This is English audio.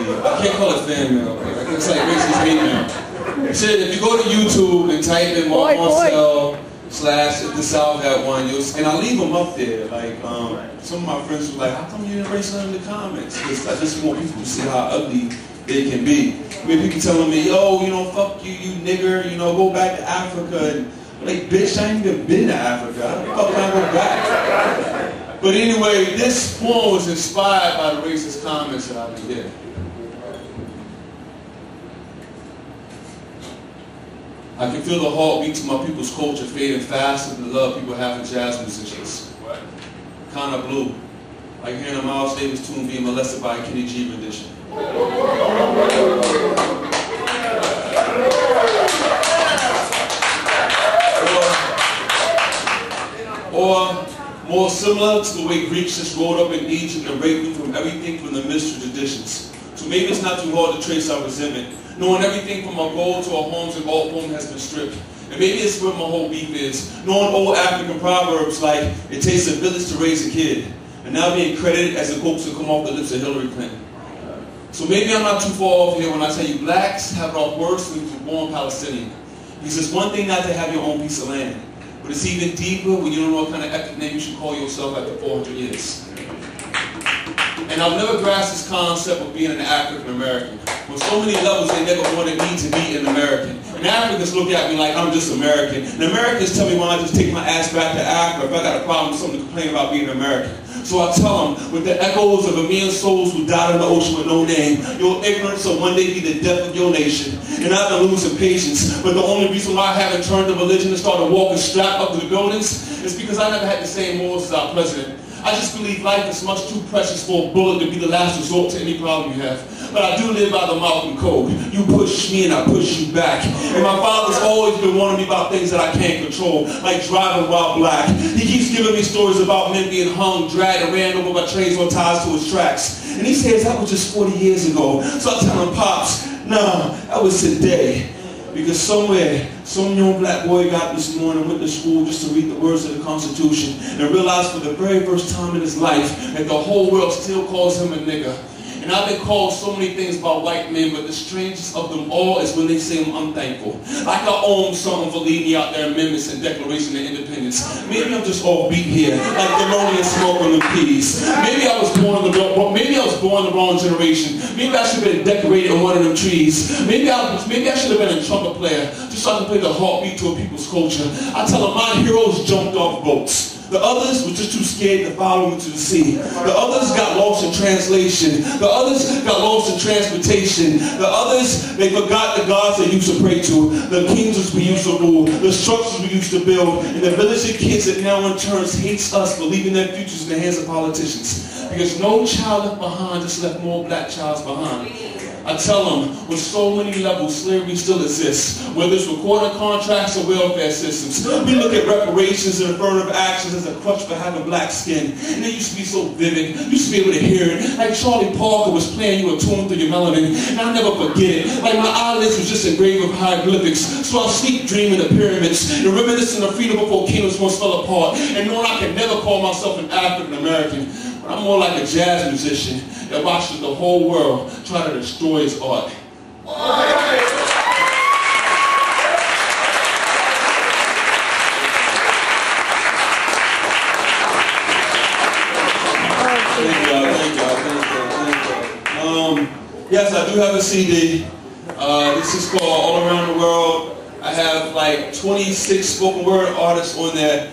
basically. I can't call it fan mail. Like, it's like racist hate mail. Shit, if you go to YouTube and type in Marc Marcel / the South at one, and I leave them up there. Like, some of my friends were like, how come you didn't erase them in the comments? Because I just want people to see how ugly they can be. I mean, people telling me, yo, you know, fuck you, you nigger, you know, go back to Africa. And like, bitch, I ain't even been to Africa. How the fuck can I go back? But anyway, this poem was inspired by the racist comments that I've been getting. I can feel the heartbeat to my people's culture fading faster than the love people have for jazz musicians. Kinda blue. Like hearing a Miles Davis tune being molested by a Kenny G rendition. Or more similar to the way Greeks just rolled up in Egypt and raped them from everything from the mystery traditions. So maybe it's not too hard to trace our resentment, knowing everything from our gold to our homes and all home has been stripped. And maybe it's where my whole beef is, knowing old African proverbs like, it takes a village to raise a kid, and now being credited as the quotes that come off the lips of Hillary Clinton. So maybe I'm not too far off here when I tell you blacks have it off worse when you were born Palestinian. Because it's one thing not to have your own piece of land, but it's even deeper when you don't know what kind of ethnic name you should call yourself after 400 years. And I've never grasped this concept of being an African American. On so many levels, they never wanted me to be an American. And Africans look at me like I'm just American. And Americans tell me why I just take my ass back to Africa if I got a problem with something to complain about being American. So I tell them, with the echoes of a million souls who died in the ocean with no name, your ignorance will one day be the death of your nation. And I've been losing patience, but the only reason why I haven't turned to religion and started walking strapped up to the buildings is because I never had the same morals as our president. I just believe life is much too precious for a bullet to be the last resort to any problem you have. But I do live by the Malcolm Code. You push me and I push you back. And my father's always been warning me about things that I can't control, like driving while black. He keeps giving me stories about men being hung, dragged, and ran over by trains on ties to his tracks. And he says that was just 40 years ago. So I tell him, Pops, nah, that was today. Because somewhere, some young black boy got up this morning, went to school just to read the words of the Constitution and realized for the very first time in his life that the whole world still calls him a nigger. And I've been called so many things by white men, but the strangest of them all is when they say I'm unthankful. Like I owe them something for leading out their amendments and Declaration of Independence. Maybe I'm just all beat here, like Thelonious and smoking them peas. Maybe I was born the wrong generation. Maybe I should have been decorated on one of them trees. Maybe I should have been a trumpet player, just so I can play the heartbeat to a people's culture. I tell them my heroes jumped off boats. The others were just too scared to follow me to the sea. The others got lost in translation. The others got lost in transportation. The others, they forgot the gods they used to pray to, the kings we used to rule, the structures we used to build, and the village of kids that now in turn hates us for leaving their futures in the hands of politicians. Because no child left behind just left more black childs behind. I tell them, with so many levels, slavery still exists, whether it's recorded contracts or welfare systems. We look at reparations and affirmative actions as a crutch for having black skin. And it used to be so vivid. You used to be able to hear it. Like Charlie Parker was playing you a tune through your melanin. And I'll never forget it. Like my eyelids was just engraved with hieroglyphics. So I sleep dreaming the pyramids and reminiscing of freedom before volcanoes once fell apart. And knowing I can never call myself an African American. But I'm more like a jazz musician that watches the whole world try to destroy his art. Thank you. Yes, I do have a CD. This is called All Around the World. I have like 26 spoken word artists on there.